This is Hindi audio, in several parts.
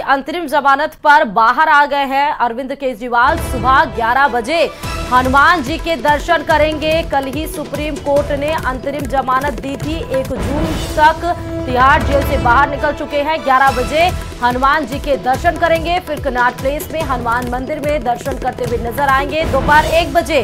अंतरिम जमानत पर बाहर आ गए हैं। अरविंद केजरीवाल सुबह 11 बजे हनुमान जी के दर्शन करेंगे। कल ही सुप्रीम कोर्ट ने अंतरिम जमानत दी थी। 1 जून तक तिहाड़ जेल से बाहर निकल चुके हैं। 11 बजे हनुमान जी के दर्शन करेंगे, फिर कनॉट प्लेस में हनुमान मंदिर में दर्शन करते हुए नजर आएंगे। दोपहर 1 बजे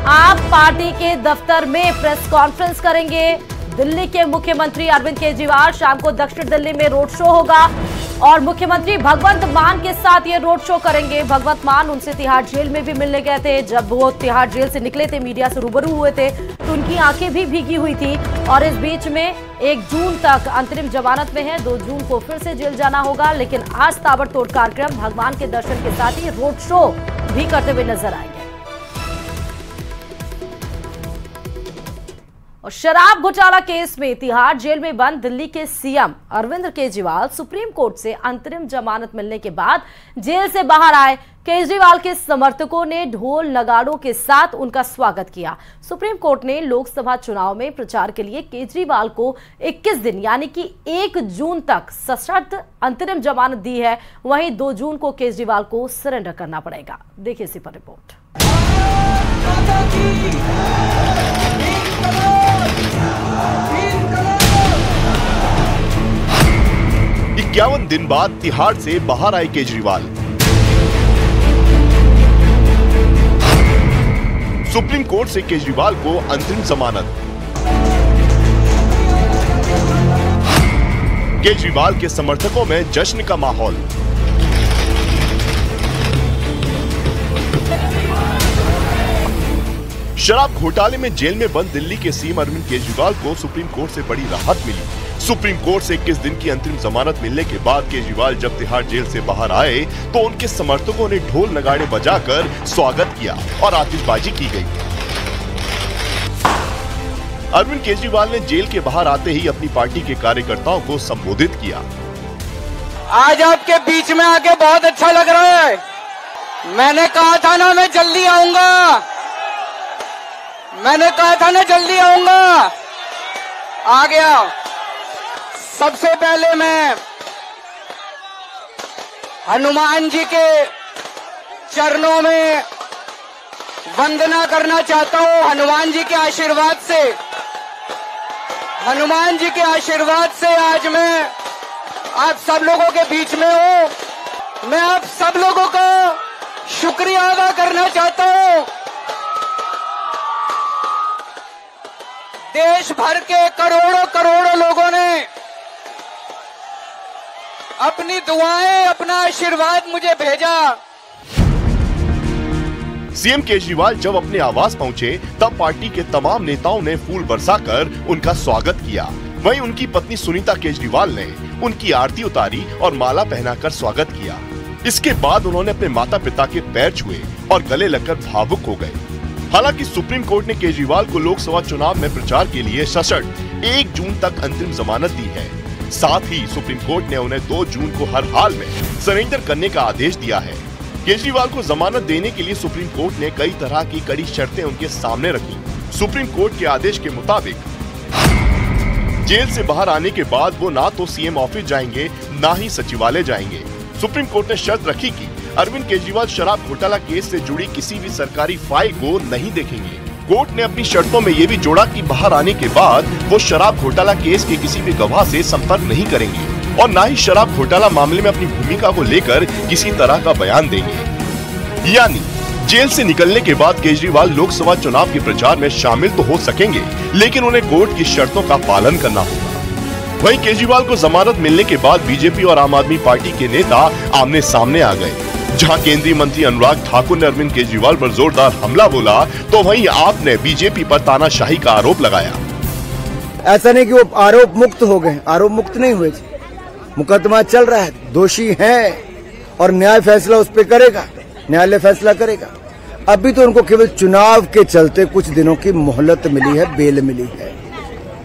आप पार्टी के दफ्तर में प्रेस कॉन्फ्रेंस करेंगे। दिल्ली के मुख्यमंत्री अरविंद केजरीवाल शाम को दक्षिण दिल्ली में रोड शो होगा और मुख्यमंत्री भगवंत मान के साथ ये रोड शो करेंगे। भगवंत मान उनसे तिहाड़ जेल में भी मिलने गए थे। जब वो तिहाड़ जेल से निकले थे, मीडिया से रूबरू हुए थे, तो उनकी आंखें भी भीगी हुई थी। और इस बीच में 1 जून तक अंतरिम जमानत में है। 2 जून को फिर से जेल जाना होगा। लेकिन आज ताबड़तोड़ कार्यक्रम, भगवान के दर्शन के साथ ही रोड शो भी करते हुए नजर आएंगे। और शराब घोटाला केस में तिहाड़ जेल में बंद दिल्ली के CM Arvind Kejriwal supreme court से अंतरिम जमानत मिलने के बाद जेल से बाहर आए। केजरीवाल के समर्थकों ने ढोल नगाड़ों के साथ उनका स्वागत किया। सुप्रीम कोर्ट ने लोकसभा चुनाव में प्रचार के लिए केजरीवाल को 21 दिन यानी कि 1 जून तक सशर्त अंतरिम जमानत दी है। वहीं 2 जून को केजरीवाल को सरेंडर करना पड़ेगा। देखिए इसी पर रिपोर्ट। 51 दिन बाद तिहाड़ से बाहर आए केजरीवाल। सुप्रीम कोर्ट से केजरीवाल को अंतरिम जमानत। केजरीवाल के समर्थकों में जश्न का माहौल। शराब घोटाले में जेल में बंद दिल्ली के सीएम अरविंद केजरीवाल को सुप्रीम कोर्ट से बड़ी राहत मिली। सुप्रीम कोर्ट से 21 दिन की अंतरिम जमानत मिलने के बाद केजरीवाल जब तिहाड़ जेल से बाहर आए तो उनके समर्थकों ने ढोल नगाड़े बजाकर स्वागत किया और आतिशबाजी की गई। अरविंद केजरीवाल ने जेल के बाहर आते ही अपनी पार्टी के कार्यकर्ताओं को संबोधित किया। आज आपके बीच में आके बहुत अच्छा लग रहा है। मैंने कहा था ना मैं जल्दी आऊंगा, मैंने कहा था ना जल्दी आऊंगा, आ गया। सबसे पहले मैं हनुमान जी के चरणों में वंदना करना चाहता हूं। हनुमान जी के आशीर्वाद से, हनुमान जी के आशीर्वाद से आज मैं आप सब लोगों के बीच में हूं। मैं आप सब लोगों का शुक्रिया अदा करना चाहता हूं। देश भर के करोड़ों करोड़ों लोगों ने अपनी दुआएं, अपना आशीर्वाद मुझे भेजा। सीएम केजरीवाल जब अपने आवास पहुंचे तब पार्टी के तमाम नेताओं ने फूल बरसाकर उनका स्वागत किया। वहीं उनकी पत्नी सुनीता केजरीवाल ने उनकी आरती उतारी और माला पहनाकर स्वागत किया। इसके बाद उन्होंने अपने माता पिता के पैर छुए और गले लगकर भावुक हो गए। हालांकि सुप्रीम कोर्ट ने केजरीवाल को लोकसभा चुनाव में प्रचार के लिए सशर्त 1 जून तक अंतरिम जमानत दी है। साथ ही सुप्रीम कोर्ट ने उन्हें 2 जून को हर हाल में सरेंडर करने का आदेश दिया है। केजरीवाल को जमानत देने के लिए सुप्रीम कोर्ट ने कई तरह की कड़ी शर्तें उनके सामने रखी। सुप्रीम कोर्ट के आदेश के मुताबिक जेल से बाहर आने के बाद वो ना तो सीएम ऑफिस जाएंगे, ना ही सचिवालय जाएंगे। सुप्रीम कोर्ट ने शर्त रखी कि अरविंद केजरीवाल शराब घोटाला केस से जुड़ी किसी भी सरकारी फाइल को नहीं देखेंगे। कोर्ट ने अपनी शर्तों में ये भी जोड़ा कि बाहर आने के बाद वो शराब घोटाला केस के किसी भी गवाह से संपर्क नहीं करेंगे और न ही शराब घोटाला मामले में अपनी भूमिका को लेकर किसी तरह का बयान देंगे। यानी जेल से निकलने के बाद केजरीवाल लोकसभा चुनाव के प्रचार में शामिल तो हो सकेंगे, लेकिन उन्हें कोर्ट की शर्तों का पालन करना होगा। वहीं केजरीवाल को जमानत मिलने के बाद बीजेपी और आम आदमी पार्टी के नेता आमने सामने आ गए। जहां केंद्रीय मंत्री अनुराग ठाकुर ने अरविंद केजरीवाल पर जोरदार हमला बोला, तो वहीं आपने बीजेपी पर तानाशाही का आरोप लगाया। ऐसा नहीं कि वो आरोप मुक्त हो गए, आरोप मुक्त नहीं हुए। मुकदमा चल रहा है, दोषी हैं और न्याय फैसला उस पर करेगा, न्यायालय फैसला करेगा। अभी तो उनको केवल चुनाव के चलते कुछ दिनों की मोहलत मिली है, बेल मिली है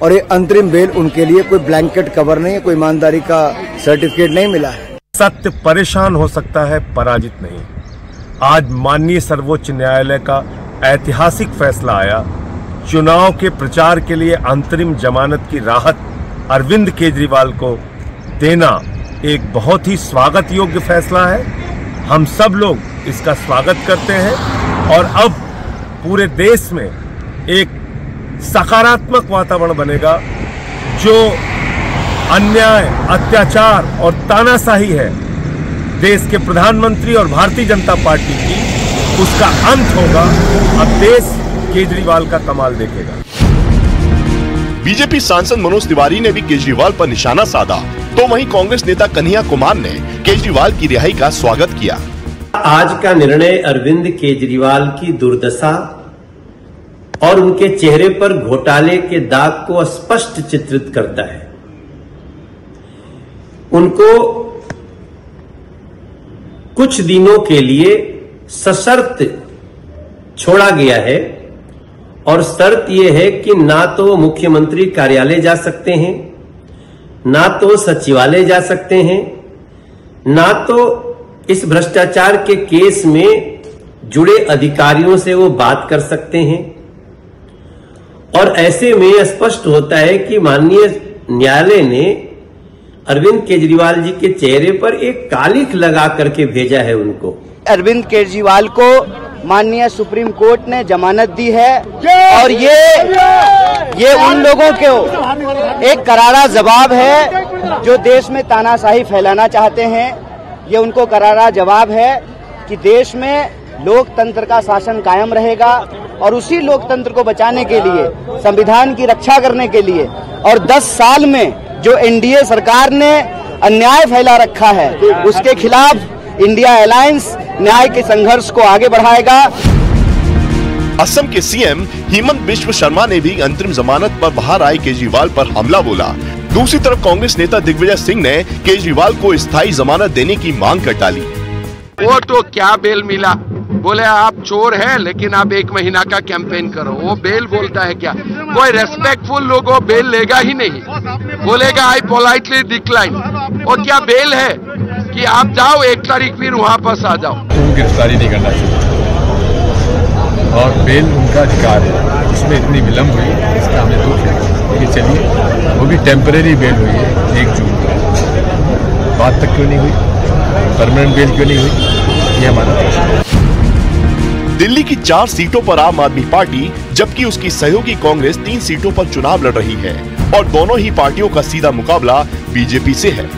और ये अंतरिम बेल उनके लिए कोई ब्लैंकेट कवर नहीं है, कोई ईमानदारी का सर्टिफिकेट नहीं मिला है। सत्य परेशान हो सकता है, पराजित नहीं। आज माननीय सर्वोच्च न्यायालय का ऐतिहासिक फैसला आया। चुनाव के प्रचार के लिए अंतरिम जमानत की राहत अरविंद केजरीवाल को देना एक बहुत ही स्वागत योग्य फैसला है। हम सब लोग इसका स्वागत करते हैं और अब पूरे देश में एक सकारात्मक वातावरण बनेगा। जो अन्याय, अत्याचार और तानाशाही है देश के प्रधानमंत्री और भारतीय जनता पार्टी की, उसका अंत होगा। अब देश केजरीवाल का कमाल देखेगा। बीजेपी सांसद मनोज तिवारी ने भी केजरीवाल पर निशाना साधा, तो वहीं कांग्रेस नेता कन्हैया कुमार ने केजरीवाल की रिहाई का स्वागत किया। आज का निर्णय अरविंद केजरीवाल की दुर्दशा और उनके चेहरे पर घोटाले के दाग को स्पष्ट चित्रित करता है। उनको कुछ दिनों के लिए सशर्त छोड़ा गया है और शर्त यह है कि ना तो मुख्यमंत्री कार्यालय जा सकते हैं, ना तो सचिवालय जा सकते हैं, ना तो इस भ्रष्टाचार के केस में जुड़े अधिकारियों से वो बात कर सकते हैं। और ऐसे में स्पष्ट होता है कि माननीय न्यायालय ने अरविंद केजरीवाल जी के चेहरे पर एक कालिख लगा करके भेजा है उनको। अरविंद केजरीवाल को माननीय सुप्रीम कोर्ट ने जमानत दी है और ये उन लोगों को एक करारा जवाब है जो देश में तानाशाही फैलाना चाहते हैं। ये उनको करारा जवाब है कि देश में लोकतंत्र का शासन कायम रहेगा और उसी लोकतंत्र को बचाने के लिए, संविधान की रक्षा करने के लिए और 10 साल में जो एनडीए सरकार ने अन्याय फैला रखा है उसके खिलाफ इंडिया अलायंस न्याय के संघर्ष को आगे बढ़ाएगा। असम के सीएम हेमंत बिश्व शर्मा ने भी अंतरिम जमानत पर बाहर आए केजरीवाल पर हमला बोला। दूसरी तरफ कांग्रेस नेता दिग्विजय सिंह ने केजरीवाल को स्थायी जमानत देने की मांग कर डाली। वो तो क्या बेल मिला, बोले आप चोर हैं लेकिन आप 1 महीना का कैंपेन करो। वो बेल बोलता है क्या? कोई रेस्पेक्टफुल लोग वो बेल लेगा ही नहीं, बोलेगा आई पोलाइटली डिक्लाइन। और क्या बेल है कि आप जाओ 1 तारीख फिर वहाँ पास आ जाओ। गिरफ्तारी नहीं करना चाहिए और बेल उनका अधिकार है, उसमें इतनी विलम्ब हुई इसका हमें दुख है। कि चलिए वो भी टेम्परेरी बेल हुई है 1 जून को, बात तक क्यों नहीं हुई, परमानेंट बेल क्यों नहीं हुई, ये हमारा प्रश्न है। दिल्ली की 4 सीटों पर आम आदमी पार्टी जबकि उसकी सहयोगी कांग्रेस 3 सीटों पर चुनाव लड़ रही है और दोनों ही पार्टियों का सीधा मुकाबला बीजेपी से है।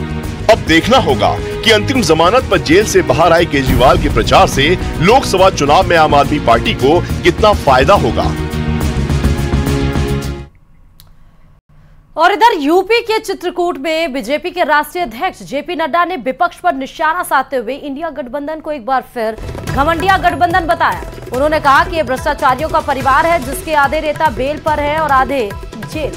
अब देखना होगा कि अंतिम जमानत पर जेल से बाहर आए केजरीवाल के प्रचार से लोकसभा चुनाव में आम आदमी पार्टी को कितना फायदा होगा। और इधर यूपी के चित्रकूट में बीजेपी के राष्ट्रीय अध्यक्ष जेपी नड्डा ने विपक्ष पर निशाना साधते हुए इंडिया गठबंधन को एक बार फिर घमंडिया गठबंधन बताया। उन्होंने कहा कि यह भ्रष्टाचारियों का परिवार है जिसके आधे नेता बेल पर है और आधे जेल।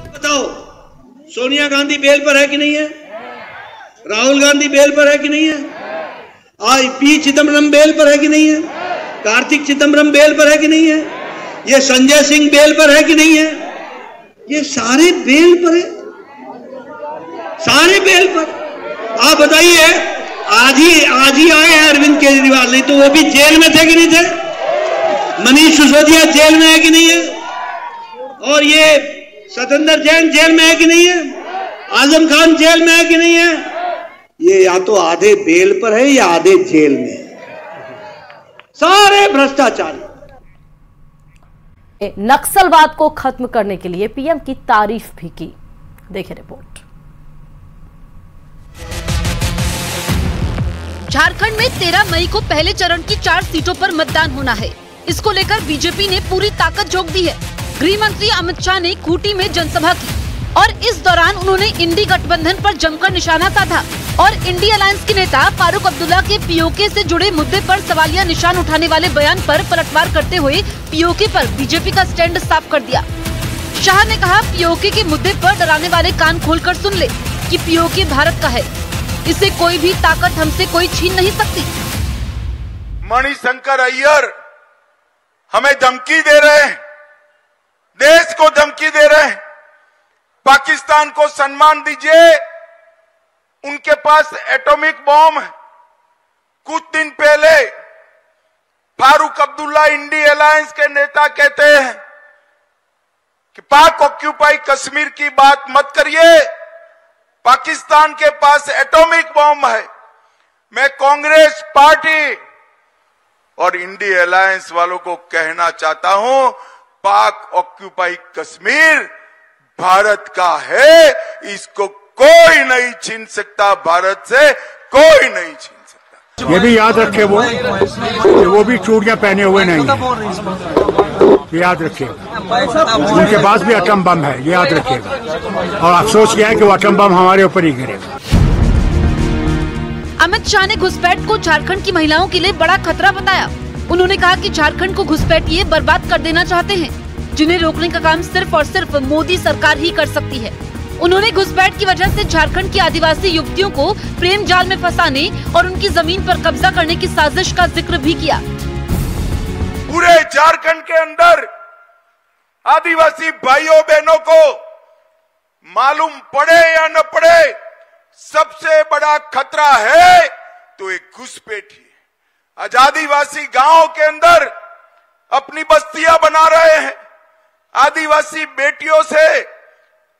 बताओ, सोनिया गांधी बेल पर है कि नहीं है? राहुल गांधी बेल पर है कि नहीं है? आज पी चिदम्बरम बेल पर है कि नहीं है? कार्तिक चिदम्बरम बेल पर है कि नहीं है? ये संजय सिंह बेल पर है कि नहीं है? ये सारे बेल पर है, सारे बेल पर। आप बताइए, आज ही आए हैं अरविंद केजरीवाल, नहीं तो वो भी जेल में थे कि नहीं थे? मनीष सिसोदिया जेल में है कि नहीं है? और ये सत्येंद्र जैन जेल में है कि नहीं है? आजम खान जेल में है कि नहीं है? ये या तो आधे बेल पर है या आधे जेल में है, सारे भ्रष्टाचारी। नक्सलवाद को खत्म करने के लिए पीएम की तारीफ भी की। देखिए रिपोर्ट। झारखंड में 13 मई को पहले चरण की 4 सीटों पर मतदान होना है। इसको लेकर बीजेपी ने पूरी ताकत झोंक दी है। गृह मंत्री अमित शाह ने खूंटी में जनसभा की और इस दौरान उन्होंने इंडी गठबंधन पर जमकर निशाना साधा और इंडी अलायंस के नेता फारूक अब्दुल्ला के पीओके से जुड़े मुद्दे पर सवालिया निशान उठाने वाले बयान पर पलटवार करते हुए पीओके पर बीजेपी का स्टैंड साफ कर दिया। शाह ने कहा, पीओके के मुद्दे पर डराने वाले कान खोलकर सुन ले कि पीओके भारत का है, इसे कोई भी ताकत हमसे कोई छीन नहीं सकती। मणिशंकर अय्यर हमें धमकी दे रहे हैं, देश को धमकी दे रहे हैं, पाकिस्तान को सम्मान दीजिए, उनके पास एटॉमिक बॉम्ब है। कुछ दिन पहले फारूक अब्दुल्ला इंडी अलायंस के नेता कहते हैं कि पाक ऑक्यूपाई कश्मीर की बात मत करिए। पाकिस्तान के पास एटॉमिक बॉम्ब है। मैं कांग्रेस पार्टी और इंडिया अलायंस वालों को कहना चाहता हूं, पाक ऑक्यूपाई कश्मीर भारत का है, इसको कोई नहीं छीन सकता, भारत से कोई नहीं छीन सकता। ये भी याद रखे वो भी चूड़ियां पहने हुए नहीं है, ये याद रखिएगा। उनके पास भी एटम बम है, ये याद रखिएगा। और अफसोस किया है कि वो एटम बम हमारे ऊपर ही गिरेगा। अमित शाह ने घुसपैठ को झारखंड की महिलाओं के लिए बड़ा खतरा बताया। उन्होंने कहा कि झारखंड को घुसपैठिए बर्बाद कर देना चाहते हैं, जिन्हें रोकने का काम सिर्फ और सिर्फ मोदी सरकार ही कर सकती है। उन्होंने घुसपैठ की वजह से झारखंड की आदिवासी युवतियों को प्रेम जाल में फंसाने और उनकी जमीन पर कब्जा करने की साजिश का जिक्र भी किया। पूरे झारखंड के अंदर आदिवासी भाइयों बहनों को मालूम पड़े या न पड़े, सबसे बड़ा खतरा है तो एक घुसपैठी। आज आदिवासी गांवों के अंदर अपनी बस्तियां बना रहे हैं, आदिवासी बेटियों से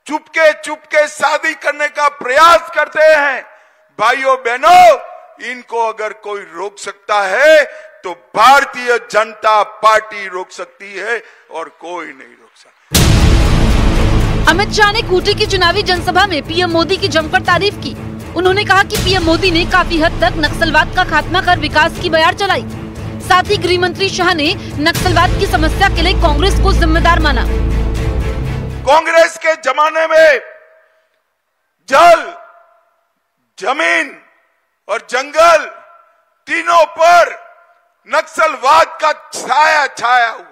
चुपके शादी करने का प्रयास करते हैं। भाइयों बहनों, इनको अगर कोई रोक सकता है तो भारतीय जनता पार्टी रोक सकती है और कोई नहीं रोक सकता। अमित शाह ने खूंटी की चुनावी जनसभा में पीएम मोदी की जमकर तारीफ की। उन्होंने कहा कि पीएम मोदी ने काफी हद तक नक्सलवाद का खात्मा कर विकास की बयार चलाई। साथ ही गृह मंत्री शाह ने नक्सलवाद की समस्या के लिए कांग्रेस को जिम्मेदार माना। कांग्रेस के जमाने में जल, जमीन और जंगल तीनों पर नक्सलवाद का छाया छाया हुआ।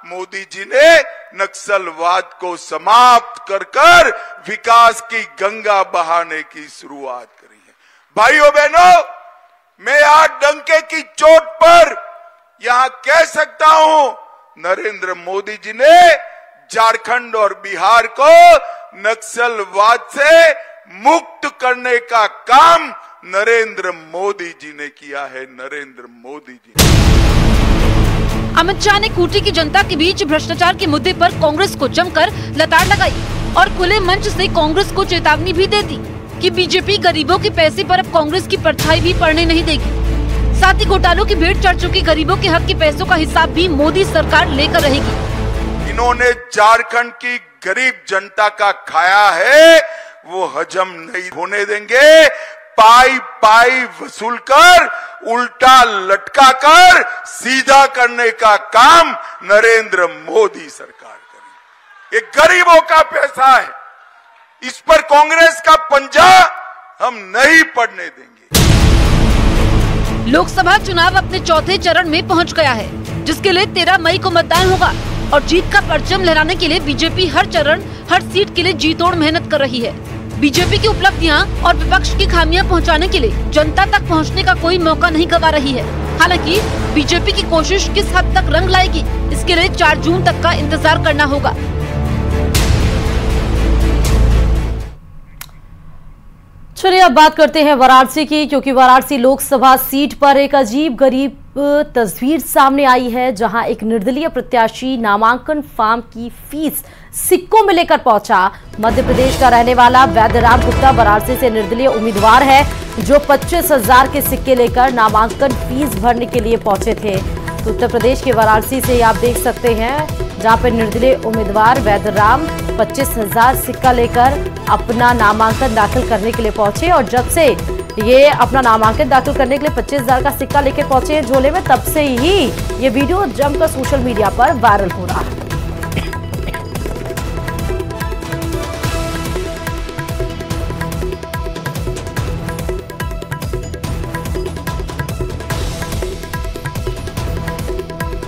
मोदी जी ने नक्सलवाद को समाप्त कर विकास की गंगा बहाने की शुरुआत करी है। भाइयों बहनों, मैं आज डंके की चोट पर यहां कह सकता हूं, नरेंद्र मोदी जी ने झारखंड और बिहार को नक्सलवाद से मुक्त करने का काम नरेंद्र मोदी जी ने किया है। नरेंद्र मोदी जी। अमित शाह ने खूंटी की जनता के बीच भ्रष्टाचार के मुद्दे पर कांग्रेस को जमकर लताड़ लगाई और खुले मंच से कांग्रेस को चेतावनी भी दे दी कि बीजेपी गरीबों के पैसे पर अब कांग्रेस की परछाई भी पड़ने नहीं देगी। साथ ही घोटालों की भेंट चढ़ चुकी गरीबों के हक के पैसों का हिसाब भी मोदी सरकार लेकर रहेगी। इन्होंने झारखंड की गरीब जनता का खाया है, वो हजम नहीं होने देंगे। पाई पाई वसूल कर, उल्टा लटका कर सीधा करने का काम नरेंद्र मोदी सरकार करेगी। ये गरीबों का पैसा है, इस पर कांग्रेस का पंजा हम नहीं पड़ने देंगे। लोकसभा चुनाव अपने चौथे चरण में पहुंच गया है, जिसके लिए 13 मई को मतदान होगा और जीत का परचम लहराने के लिए बीजेपी हर चरण, हर सीट के लिए जी तोड़ मेहनत कर रही है। बीजेपी की उपलब्धियां और विपक्ष की खामियां पहुंचाने के लिए जनता तक पहुंचने का कोई मौका नहीं गंवा रही है। हालांकि बीजेपी की कोशिश किस हद तक रंग लाएगी, इसके लिए 4 जून तक का इंतजार करना होगा। चलिए अब बात करते हैं वाराणसी की, क्योंकि वाराणसी लोकसभा सीट पर एक अजीब गरीब तस्वीर सामने आई है, जहां एक निर्दलीय प्रत्याशी नामांकन फॉर्म की फीस सिक्कों में लेकर पहुंचा। मध्य प्रदेश का रहने वाला वैद्यराम गुप्ता वाराणसी से निर्दलीय उम्मीदवार है, जो 25,000 के सिक्के लेकर नामांकन फीस भरने के लिए पहुंचे थे। तो उत्तर प्रदेश के वाराणसी से आप देख सकते हैं, जहां पर निर्दलीय उम्मीदवार वैद्यराम 25,000 सिक्का लेकर अपना नामांकन दाखिल करने के लिए पहुंचे। और जब से ये अपना नामांकन दाखिल करने के लिए 25,000 का सिक्का लेकर पहुंचे झोले में, तब से ही ये वीडियो जमकर सोशल मीडिया पर वायरल हो रहा है।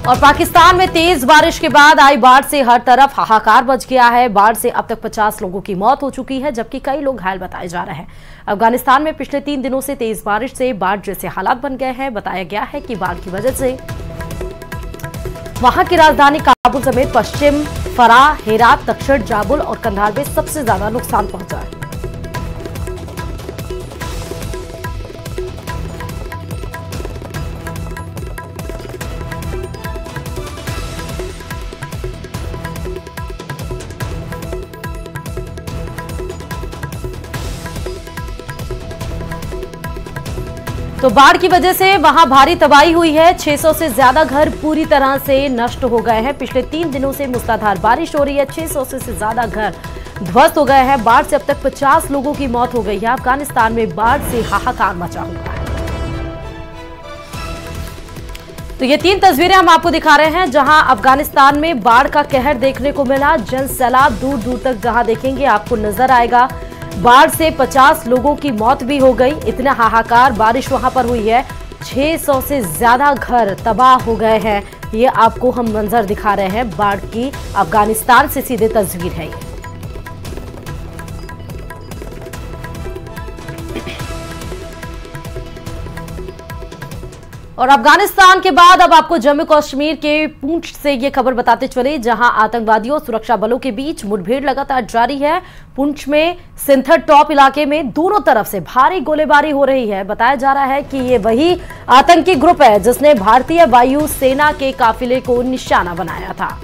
और पाकिस्तान में तेज बारिश के बाद आई बाढ़ से हर तरफ हाहाकार मच गया है। बाढ़ से अब तक 50 लोगों की मौत हो चुकी है, जबकि कई लोग घायल बताए जा रहे हैं। अफगानिस्तान में पिछले 3 दिनों से तेज बारिश से बाढ़ जैसे हालात बन गए हैं। बताया गया है कि बाढ़ की वजह से वहां की राजधानी काबुल समेत पश्चिम फराह, हेरात, दक्षिण जाबुल और कंधार में सबसे ज्यादा नुकसान पहुंचा है। तो बाढ़ की वजह से वहां भारी तबाही हुई है। 600 से ज्यादा घर पूरी तरह से नष्ट हो गए हैं। पिछले 3 दिनों से मूसलाधार बारिश हो रही है। 600 से ज्यादा घर ध्वस्त हो गए हैं। बाढ़ से अब तक 50 लोगों की मौत हो गई है। अफगानिस्तान में बाढ़ से हाहाकार मचा हुआ है। तो ये 3 तस्वीरें हम आपको दिखा रहे हैं जहां अफगानिस्तान में बाढ़ का कहर देखने को मिला। जन सैलाब दूर दूर तक जहां देखेंगे आपको नजर आएगा। बाढ़ से 50 लोगों की मौत भी हो गई। इतना हाहाकार बारिश वहां पर हुई है। 600 से ज्यादा घर तबाह हो गए हैं। ये आपको हम मंजर दिखा रहे हैं बाढ़ की। अफगानिस्तान से सीधे तस्वीर है ये। और अफगानिस्तान के बाद अब आपको जम्मू कश्मीर के पूंछ से ये खबर बताते चले, जहां आतंकवादियों और सुरक्षा बलों के बीच मुठभेड़ लगातार जारी है। पूंछ में सिंथर टॉप इलाके में दोनों तरफ से भारी गोलीबारी हो रही है। बताया जा रहा है कि ये वही आतंकी ग्रुप है जिसने भारतीय वायु सेना के काफिले को निशाना बनाया था।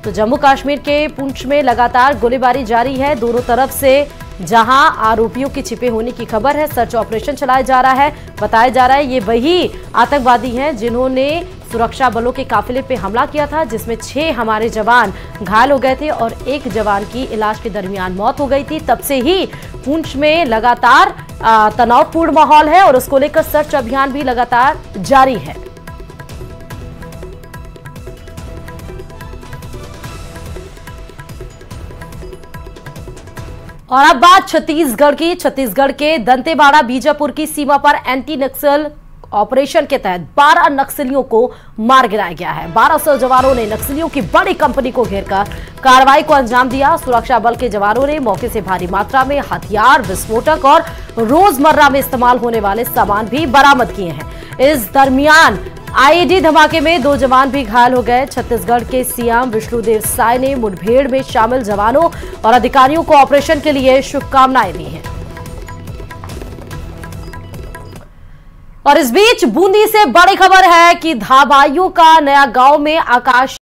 तो जम्मू कश्मीर के पूंछ में लगातार गोलीबारी जारी है। दोनों तरफ से जहां आरोपियों के छिपे होने की खबर है, सर्च ऑपरेशन चलाया जा रहा है। बताया जा रहा है ये वही आतंकवादी हैं जिन्होंने सुरक्षा बलों के काफिले पे हमला किया था, जिसमें 6 हमारे जवान घायल हो गए थे और 1 जवान की इलाज के दरमियान मौत हो गई थी। तब से ही पूंछ में लगातार तनावपूर्ण माहौल है और उसको लेकर सर्च अभियान भी लगातार जारी है। और अब बात छत्तीसगढ़ की। छत्तीसगढ़ के दंतेवाड़ा बीजापुर की सीमा पर एंटी नक्सल ऑपरेशन के तहत 12 नक्सलियों को मार गिराया गया है। 1200 जवानों ने नक्सलियों की बड़ी कंपनी को घेरकर कार्रवाई को अंजाम दिया। सुरक्षा बल के जवानों ने मौके से भारी मात्रा में हथियार, विस्फोटक और रोजमर्रा में इस्तेमाल होने वाले सामान भी बरामद किए हैं। इस दरमियान आईईडी धमाके में 2 जवान भी घायल हो गए। छत्तीसगढ़ के सीएम विष्णुदेव साय ने मुठभेड़ में शामिल जवानों और अधिकारियों को ऑपरेशन के लिए शुभकामनाएं दी हैं। और इस बीच बूंदी से बड़ी खबर है कि धाबाइयों का नया गांव में आकाश